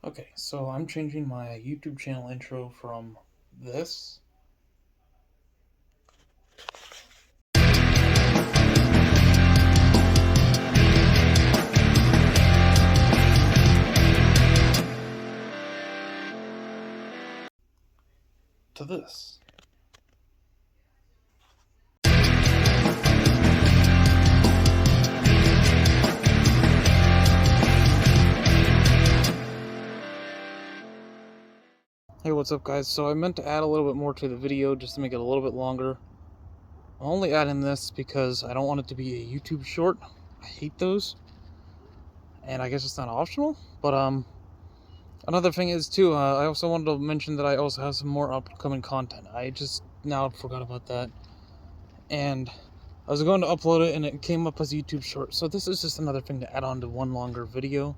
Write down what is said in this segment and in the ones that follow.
Okay, so I'm changing my YouTube channel intro from this to this. Hey, what's up, guys? So I meant to add a little bit more to the video just to make it a little bit longer. I'm only adding this because I don't want it to be a YouTube short. I hate those. And I guess it's not optional. But another thing is, too, I also wanted to mention that I also have some more upcoming content. I just now forgot about that. And I was going to upload it and it came up as a YouTube short. So this is just another thing to add on to one longer video.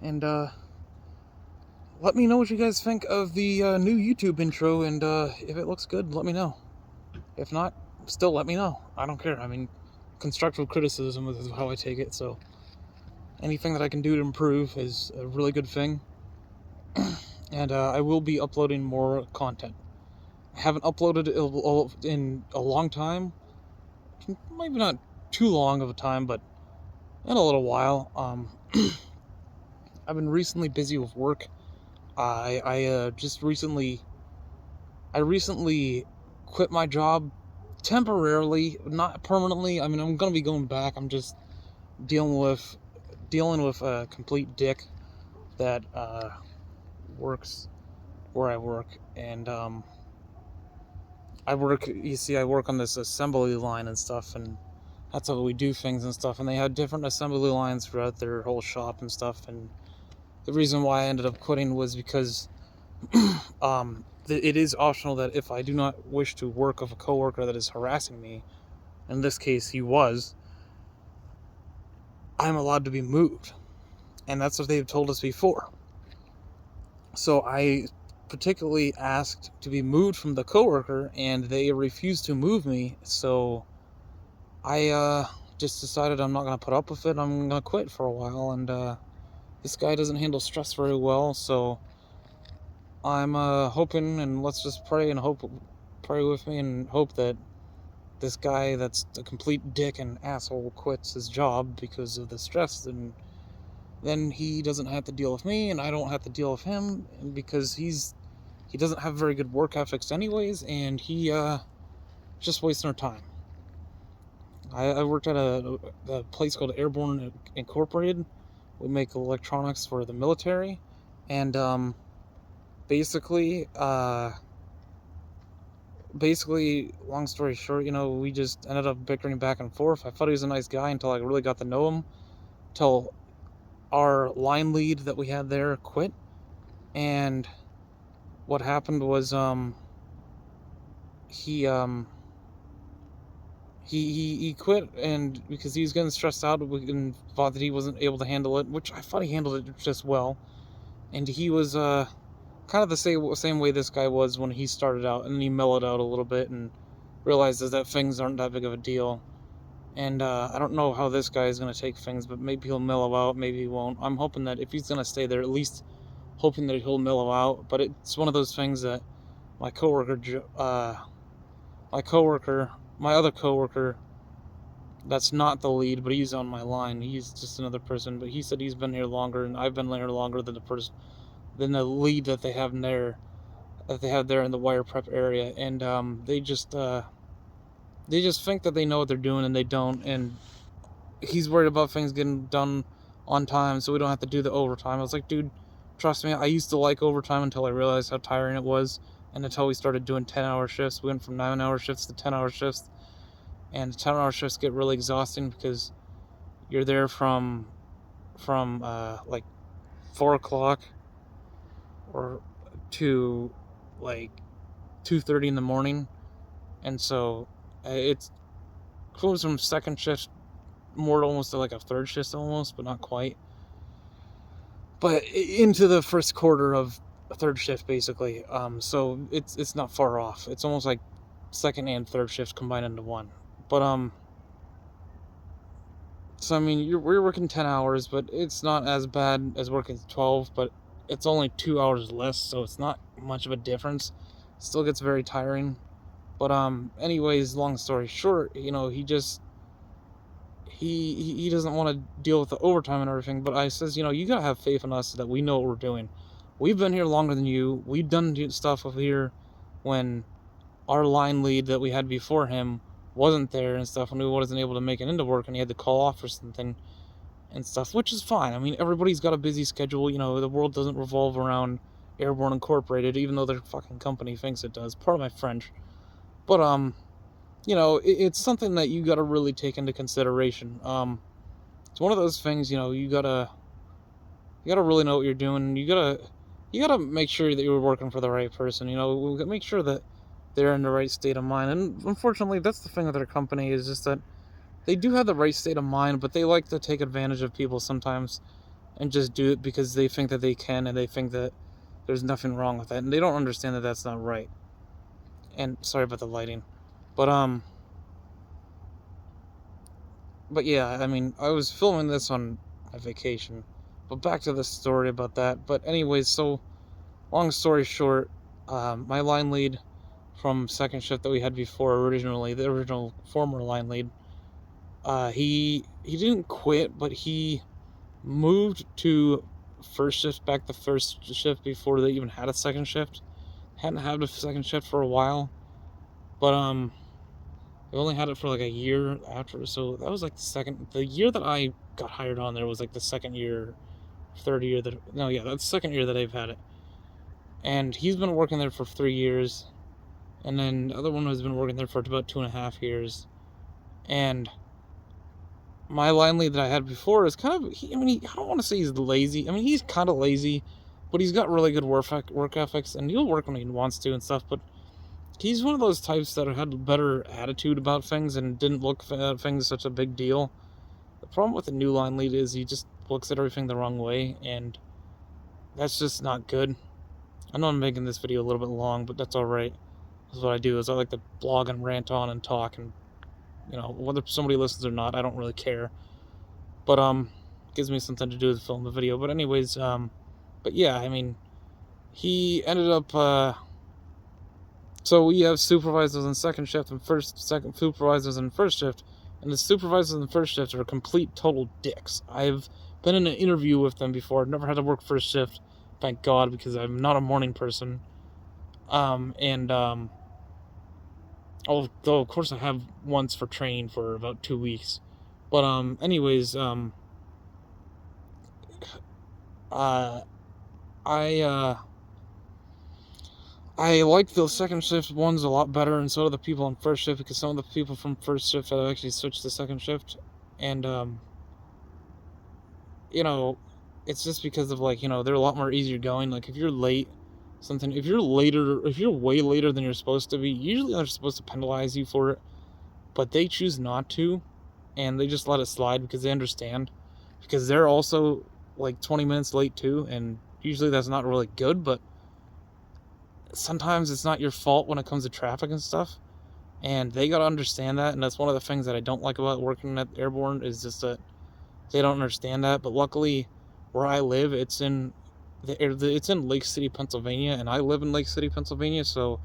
And let me know what you guys think of the new YouTube intro, and if it looks good, let me know. If not, still let me know. I don't care. I mean, constructive criticism is how I take it, so anything that I can do to improve is a really good thing. And I will be uploading more content. I haven't uploaded in a long time. Maybe not too long of a time, but in a little while. I've been recently busy with work. I recently quit my job temporarily, not permanently. I mean, I'm gonna be going back. I'm just dealing with a complete dick that works where I work, and I work. You see, I work on this assembly line and stuff, and that's how we do things and stuff. And they had different assembly lines throughout their whole shop and stuff. And the reason why I ended up quitting was because it is optional that if I do not wish to work with a coworker that is harassing me, in this case he was, I'm allowed to be moved. And that's what they've told us before. So I particularly asked to be moved from the coworker, and they refused to move me. So I just decided I'm not going to put up with it. I'm going to quit for a while. And this guy doesn't handle stress very well, so I'm hoping, and let's just pray with me and hope that this guy that's a complete dick and asshole quits his job because of the stress, and then he doesn't have to deal with me and I don't have to deal with him, because he doesn't have very good work ethics anyways, and he just wasting our time. I worked at a place called Airborne Incorporated. We make electronics for the military, and basically, long story short, we just ended up bickering back and forth. I thought he was a nice guy until I really got to know him, till our line lead that we had there quit. And what happened was, he quit, and because he was getting stressed out and thought that he wasn't able to handle it, which I thought he handled it just well. And he was kind of the same way this guy was when he started out, and then he mellowed out a little bit and realizes that things aren't that big of a deal. And I don't know how this guy is going to take things, but maybe he'll mellow out, maybe he won't. I'm hoping that if he's going to stay there, at least hoping that he'll mellow out. But it's one of those things that my other coworker, that's not the lead, but he's on my line. He's just another person, but he said he's been here longer, and I've been here longer than the lead that they have there in the wire prep area. And they just think that they know what they're doing, and they don't. And he's worried about things getting done on time, so we don't have to do the overtime. I was like, dude, trust me, I used to like overtime until I realized how tiring it was, and until we started doing 10-hour shifts. We went from 9-hour shifts to 10-hour shifts, and 10-hour shifts get really exhausting because you're there from like 4 o'clock or to like 2:30 in the morning. And so it's goes from second shift more almost to like a third shift almost, but not quite. But into the first quarter of a third shift, basically. So it's not far off. It's almost like second and third shifts combined into one. But so I mean, we're working 10 hours, but it's not as bad as working 12. But it's only 2 hours less, so it's not much of a difference. Still gets very tiring. But anyways, long story short, he just he doesn't want to deal with the overtime and everything. But I says, you gotta have faith in us that we know what we're doing. We've been here longer than you. We've done stuff over here when our line lead that we had before him wasn't there and stuff, and we wasn't able to make it into work, and he had to call off for something and stuff, which is fine. I mean, everybody's got a busy schedule. The world doesn't revolve around Airborne Incorporated, even though their fucking company thinks it does. Part of my French. But it's something that you got to really take into consideration. It's one of those things. You gotta really know what you're doing. You gotta make sure that you're working for the right person. Make sure that they're in the right state of mind. And unfortunately, that's the thing with their company, is just that they do have the right state of mind, but they like to take advantage of people sometimes and just do it because they think that they can, and they think that there's nothing wrong with that, and they don't understand that that's not right. And sorry about the lighting, but yeah, I mean, I was filming this on my vacation, but back to the story about that. But anyways, so long story short, my line lead from second shift that we had before, originally the original former line lead, he didn't quit, but he moved to first shift, back to first shift before they even had a second shift. Hadn't had a second shift for a while, but they only had it for like a year after. So that was like the year that I got hired on there was like the second year, third year that, no, yeah, that's the second year that I've had it. And he's been working there for 3 years, and then the other one has been working there for about 2.5 years. And my line lead that I had before is kind of, I don't want to say he's lazy. I mean, he's kind of lazy, but he's got really good work ethics, and he'll work when he wants to and stuff. But he's one of those types that had a better attitude about things and didn't look at things such a big deal. The problem with the new line lead is he just looks at everything the wrong way, and that's just not good. I know I'm making this video a little bit long, but that's alright. That's what I do, is I like to blog and rant on and talk, and whether somebody listens or not, I don't really care. But it gives me something to do to film the video. But anyways, but yeah, I mean, he ended up so we have supervisors in second shift and second supervisors in first shift, and the supervisors in first shift are complete total dicks. I've been in an interview with them before. I've never had to work first shift, thank God, because I'm not a morning person. Although of course I have once for training for about 2 weeks. But anyways, I like the second shift ones a lot better, and so do the people on first shift, because some of the people from first shift have actually switched to second shift. And it's just because of, like, they're a lot more easier going. Like, if you're late, if you're way later than you're supposed to be, usually they're supposed to penalize you for it, but they choose not to, and they just let it slide because they understand, because they're also like 20 minutes late too, and usually that's not really good, but sometimes it's not your fault when it comes to traffic and stuff, and they gotta understand that. And that's one of the things that I don't like about working at Airborne, is just that they don't understand that. But luckily, where I live, it's in Lake City, Pennsylvania, and I live in Lake City, Pennsylvania, so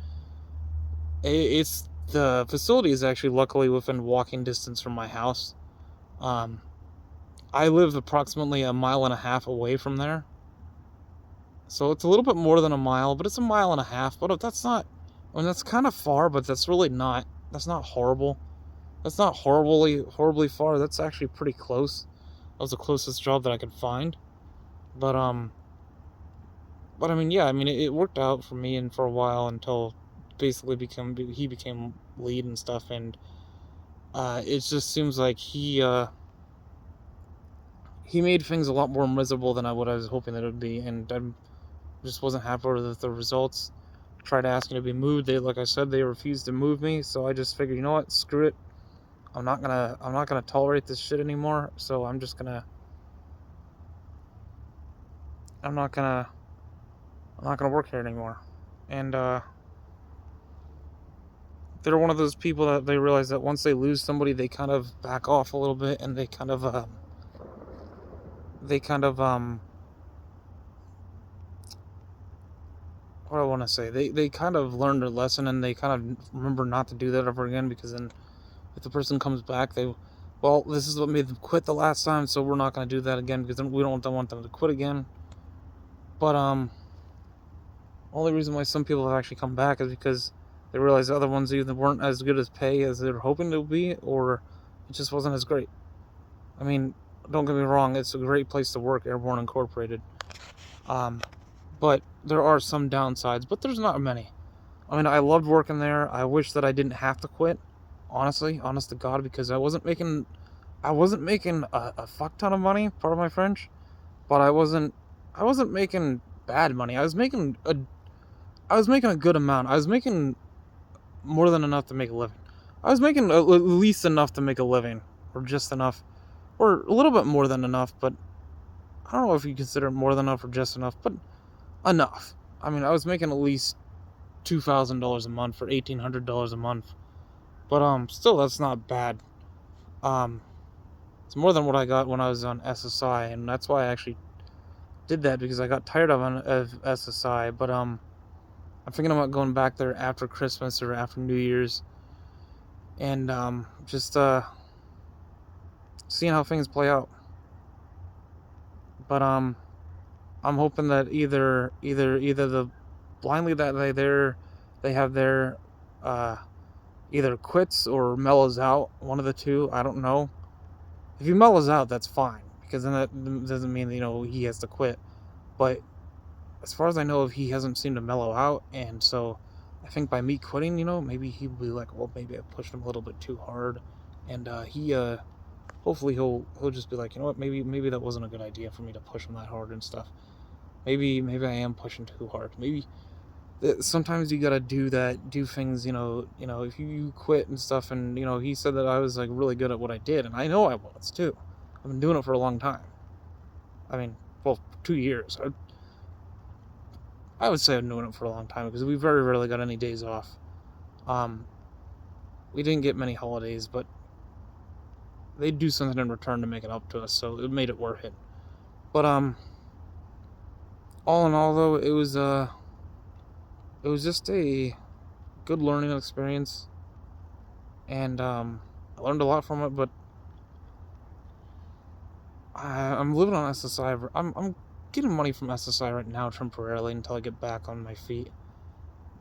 the facility is actually luckily within walking distance from my house. I live approximately 1.5 miles away from there, so it's a little bit more than a mile, but it's 1.5 miles. But that's not, I mean, that's kind of far, but that's really not. That's not horrible. That's not horribly far. That's actually pretty close. That was the closest job that I could find. But I mean, yeah, I mean, it worked out for me and for a while, until basically he became lead and stuff, and it just seems like he made things a lot more miserable than what I was hoping that it would be, and I just wasn't happy with the results. Tried asking to be moved. Like I said, they refused to move me, so I just figured, you know what, screw it. I'm not gonna tolerate this shit anymore. So I'm not gonna work here anymore. And they're one of those people that they realize that once they lose somebody, they kind of back off a little bit, and they kind of what I want to say, they kind of learned their lesson, and they kind of remember not to do that ever again, because then if the person comes back, well, this is what made them quit the last time, so we're not going to do that again, because then we don't want them to quit again. But only reason why some people have actually come back is because they realized the other ones either weren't as good as pay as they were hoping to be, or it just wasn't as great. I mean, don't get me wrong, it's a great place to work, Airborne Incorporated. But there are some downsides, but there's not many. I mean, I loved working there. I wish that I didn't have to quit, honestly, honest to God, because I wasn't making a fuck ton of money, pardon my French, but I wasn't making bad money. I was making a good amount. I was making more than enough to make a living. I was making at least enough to make a living, or just enough, or a little bit more than enough, but I don't know if you consider it more than enough or just enough, but enough. I mean, I was making at least $2,000 a month for $1,800 a month, but still that's not bad. Um, it's more than what I got when I was on SSI, and that's why I actually did that, because I got tired of SSI. But I'm thinking about going back there after Christmas or after New Year's, and just seeing how things play out. But I'm hoping that either the blindly that they have there uh either quits or mellows out, one of the two. I don't know. If he mellows out, that's fine, because then that doesn't mean he has to quit. But as far as I know, if he hasn't seemed to mellow out, and so I think by me quitting, maybe he'll be like, well, maybe I pushed him a little bit too hard, and he hopefully he'll just be like, you know what, maybe that wasn't a good idea for me to push him that hard and stuff. Maybe I am pushing too hard. Maybe sometimes you gotta do things. If you quit and stuff, and he said that I was like really good at what I did, and I know I was too. I've been doing it for a long time. I mean, well, 2 years. I would say I'm doing it for a long time, because we very rarely got any days off. Um, we didn't get many holidays, but they'd do something in return to make it up to us, so it made it worth it. But all in all, though, it was just a good learning experience, and I learned a lot from it. But I'm living on SSI. I'm getting money from SSI right now temporarily until I get back on my feet.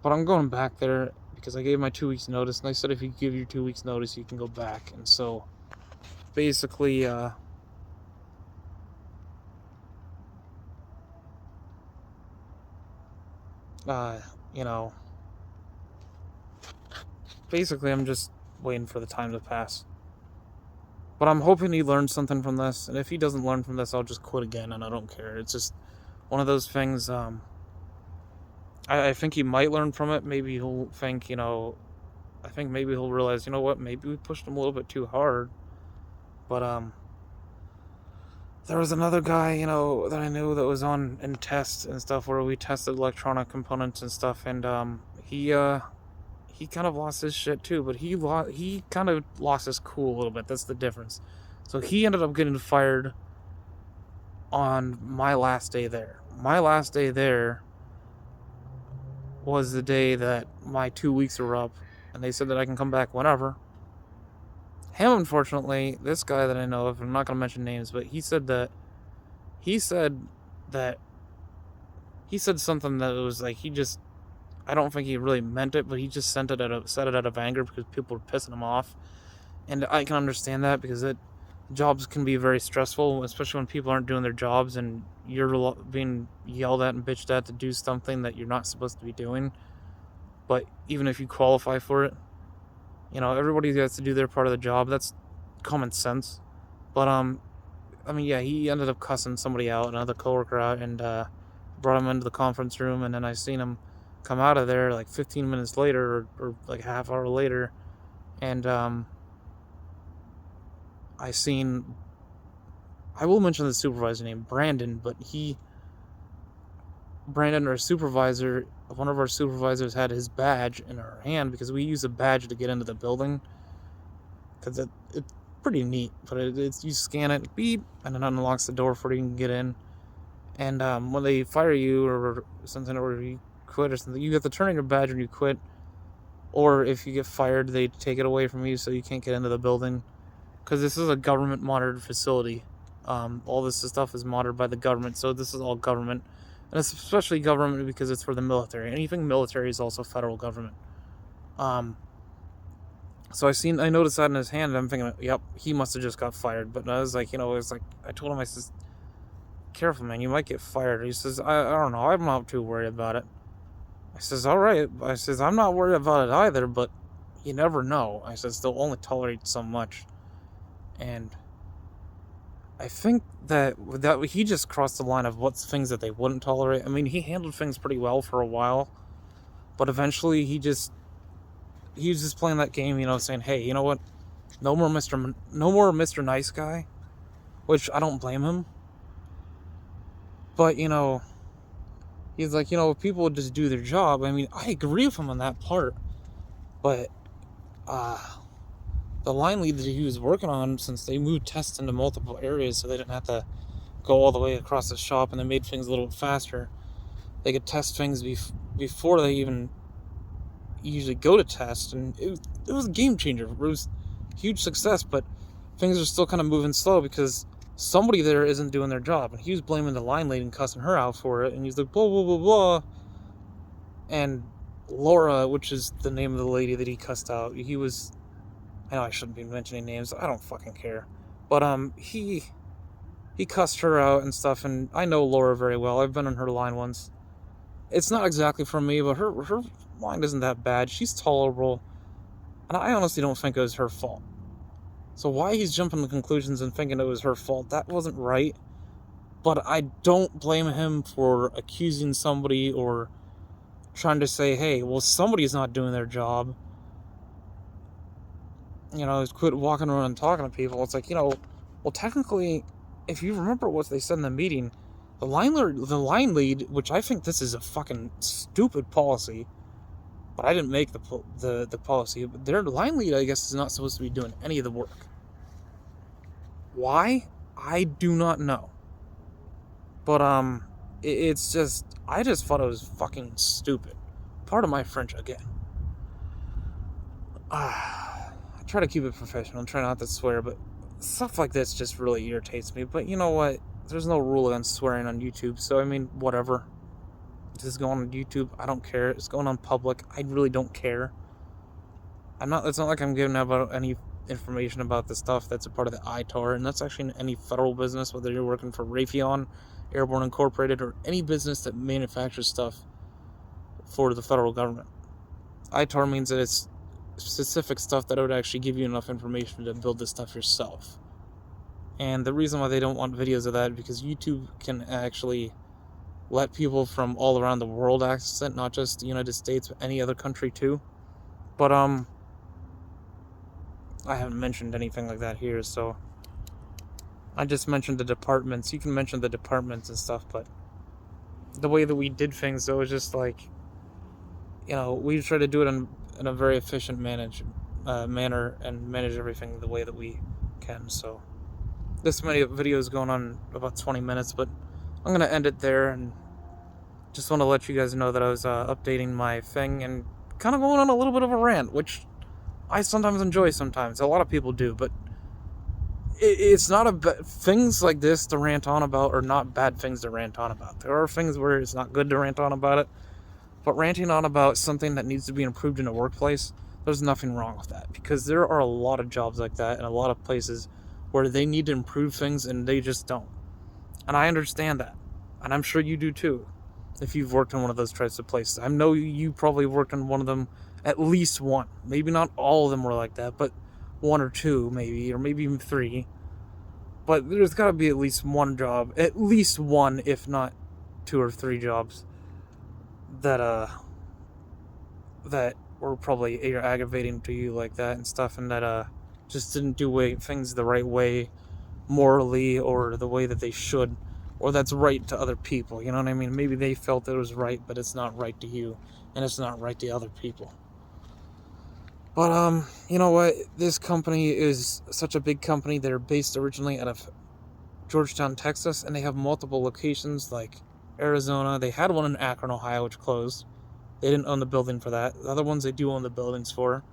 But I'm going back there because I gave my 2 weeks notice, and they said if you give your 2 weeks notice, you can go back. And so basically, you know, basically I'm just waiting for the time to pass. But I'm hoping he learns something from this, and if he doesn't learn from this, I'll just quit again, and I don't care. It's just one of those things. I think he might learn from it. Maybe he'll think, I think maybe he'll realize, what, maybe we pushed him a little bit too hard. But there was another guy, that I knew that was on in tests and stuff, where we tested electronic components and stuff, and he kind of lost his shit too, but he kind of lost his cool a little bit. That's the difference. So he ended up getting fired on my last day there. My last day there was the day that my 2 weeks were up, and they said that I can come back whenever. Him, unfortunately, this guy that I know of, I'm not going to mention names, but he said something that was like, I don't think he really meant it, but he just said it out of anger because people were pissing him off. And I can understand that, because jobs can be very stressful, especially when people aren't doing their jobs and you're being yelled at and bitched at to do something that you're not supposed to be doing. But even if you qualify for it, everybody has to do their part of the job. That's common sense. But yeah, he ended up cussing somebody out, another coworker out, and brought him into the conference room, and then I seen him come out of there like 15 minutes later, or like a half hour later, and I will mention the supervisor name, Brandon, but Brandon, our supervisor, one of our supervisors, had his badge in her hand, because we use a badge to get into the building, because it's pretty neat. But it's you scan it, beep, and it unlocks the door for you can get in. And when they fire you or something, or quit or something. You get to turn in your badge when you quit, or if you get fired, they take it away from you so you can't get into the building. Because this is a government monitored facility. All this stuff is monitored by the government, so this is all government. And it's especially government because it's for the military. Anything military is also federal government. So I noticed that in his hand, and I'm thinking, yep, he must have just got fired. But I was like, I told him, I says, careful, man, you might get fired. He says, I don't know, I'm not too worried about it. I says, all right. I says, I'm not worried about it either, but you never know. I says, they'll only tolerate so much. And I think that he just crossed the line of what's things that they wouldn't tolerate. I mean, he handled things pretty well for a while, but eventually he was just playing that game, saying, hey, you know what? No more Mr. Nice Guy, which I don't blame him. But, he's like, if people would just do their job, I mean, I agree with him on that part. But, the line lead that he was working on, since they moved tests into multiple areas so they didn't have to go all the way across the shop, and they made things a little bit faster, they could test things before they even usually go to test, and it was a game changer. It was a huge success, but things are still kind of moving slow because somebody there isn't doing their job, and he was blaming the line lady and cussing her out for it, and he's like, blah, blah, blah, blah. And Laura, which is the name of the lady that he cussed out, I know I shouldn't be mentioning names, I don't fucking care, but he cussed her out and stuff, and I know Laura very well. I've been on her line once. It's not exactly from me, but her line isn't that bad. She's tolerable, and I honestly don't think it was her fault. So why he's jumping to conclusions and thinking it was her fault, that wasn't right. But I don't blame him for accusing somebody or trying to say, hey, well, somebody's not doing their job. Quit walking around and talking to people. It's like, well, technically, if you remember what they said in the meeting, the line lead, which I think this is a fucking stupid policy, but I didn't make the policy. But their line lead, I guess, is not supposed to be doing any of the work. Why? I do not know. But it's just, I just thought it was fucking stupid. Pardon my French again. I try to keep it professional, try not to swear, but stuff like this just really irritates me. But you know what? There's no rule against swearing on YouTube, so I mean, whatever. This is going on YouTube, I don't care. It's going on public, I really don't care. It's not like I'm giving out any information about the stuff that's a part of the ITAR, and that's actually in any federal business, whether you're working for Raytheon, Airborne Incorporated, or any business that manufactures stuff for the federal government. ITAR means that it's specific stuff that would actually give you enough information to build this stuff yourself. And the reason why they don't want videos of that is because YouTube can actually let people from all around the world access it, not just the United States, but any other country too. But I haven't mentioned anything like that here, so I just mentioned the departments. You can mention the departments and stuff, but the way that we did things, though, was just like, we try to do it in a very efficient manner and manage everything the way that we can. So this video is going on about 20 minutes, but I'm going to end it there, and just want to let you guys know that I was updating my thing and kind of going on a little bit of a rant, which I sometimes enjoy sometimes. A lot of people do, but it's not things like this to rant on about are not bad things to rant on about. There are things where it's not good to rant on about it, but ranting on about something that needs to be improved in a workplace, there's nothing wrong with that, because there are a lot of jobs like that and a lot of places where they need to improve things and they just don't. And I understand that, and I'm sure you do too, if you've worked in one of those types of places. I know you probably worked in one of them, at least one. Maybe not all of them were like that, but one or two maybe, or maybe even three. But there's got to be at least one job, at least one, if not two or three jobs, that were probably aggravating to you like that and stuff, and that just didn't do things the right way, morally, or the way that they should, or that's right to other people. You know what I mean? Maybe they felt it was right, but it's not right to you, and it's not right to other people. But you know what? This company is such a big company. They're based originally out of Georgetown, Texas, and they have multiple locations like Arizona. They had one in Akron, Ohio, which closed. They didn't own the building for that. The other ones they do own the buildings for.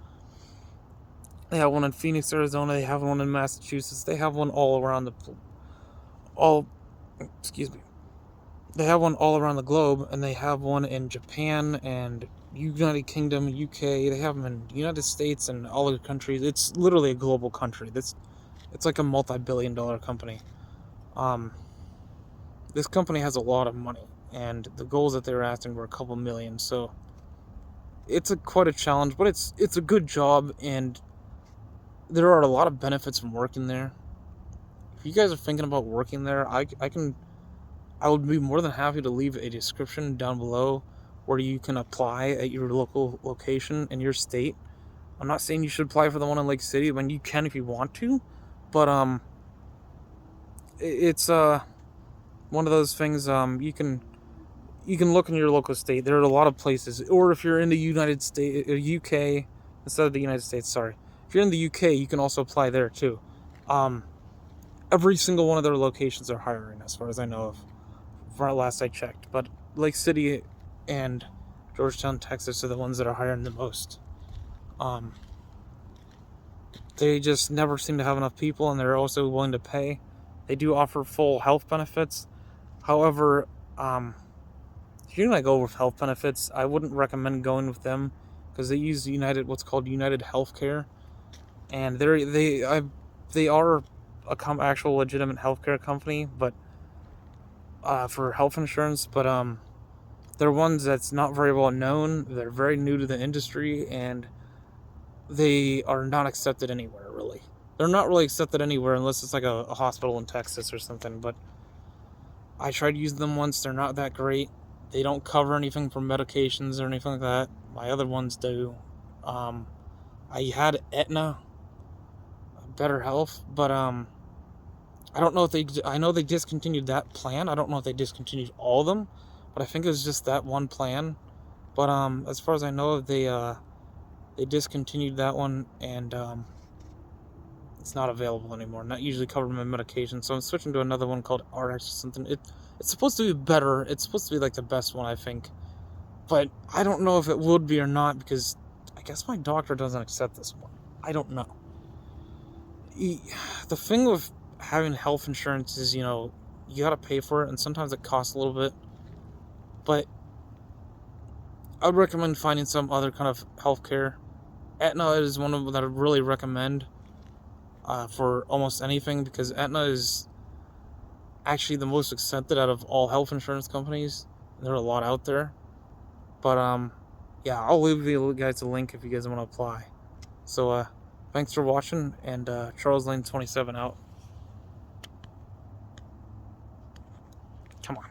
They have one in Phoenix, Arizona. They have one in Massachusetts. They have one all around the all. Excuse me. They have one all around the globe, and they have one in Japan and United Kingdom, UK. They have them in the United States and all other countries. It's literally a global country. It's like a multi-billion-dollar company. Um, this company has a lot of money, and the goals that they were asking were a couple million. So it's quite a challenge, but it's a good job, and there are a lot of benefits from working there. If you guys are thinking about working there, I would be more than happy to leave a description down below where you can apply at your local location in your state. I'm not saying you should apply for the one in Lake City, when you can if you want to, but it's one of those things. You can look in your local state. There are a lot of places, or if you're in the United States, UK instead of the United States. Sorry, if you're in the UK, you can also apply there too. Every single one of their locations are hiring, as far as I know of, from last I checked. But Lake City and Georgetown, Texas, are the ones that are hiring the most. They just never seem to have enough people, and they're also willing to pay. They do offer full health benefits. However, if you're gonna go with health benefits, I wouldn't recommend going with them because they use what's called United Healthcare, and they are a actual legitimate healthcare company, but for health insurance. But they're ones that's not very well known. They're very new to the industry, and they are not accepted anywhere, really. They're not really accepted anywhere unless it's like a hospital in Texas or something, but I tried using them once. They're not that great. They don't cover anything for medications or anything like that. My other ones do. I had Aetna, Better Health, but I don't know if I know they discontinued that plan. I don't know if they discontinued all of them, but I think it was just that one plan. But as far as I know, they discontinued that one, and it's not available anymore. Not usually covered my medication, so I'm switching to another one called RX or something. It's supposed to be better. It's supposed to be like the best one, I think, but I don't know if it would be or not because I guess my doctor doesn't accept this one. I don't know. The thing with having health insurance is, you gotta pay for it, and sometimes it costs a little bit. But I would recommend finding some other kind of healthcare. Aetna is one of them that I really recommend for almost anything, because Aetna is actually the most accepted out of all health insurance companies. There are a lot out there, but yeah, I'll leave you guys a link if you guys want to apply. So thanks for watching, and Charles Lane 27 out. Come on.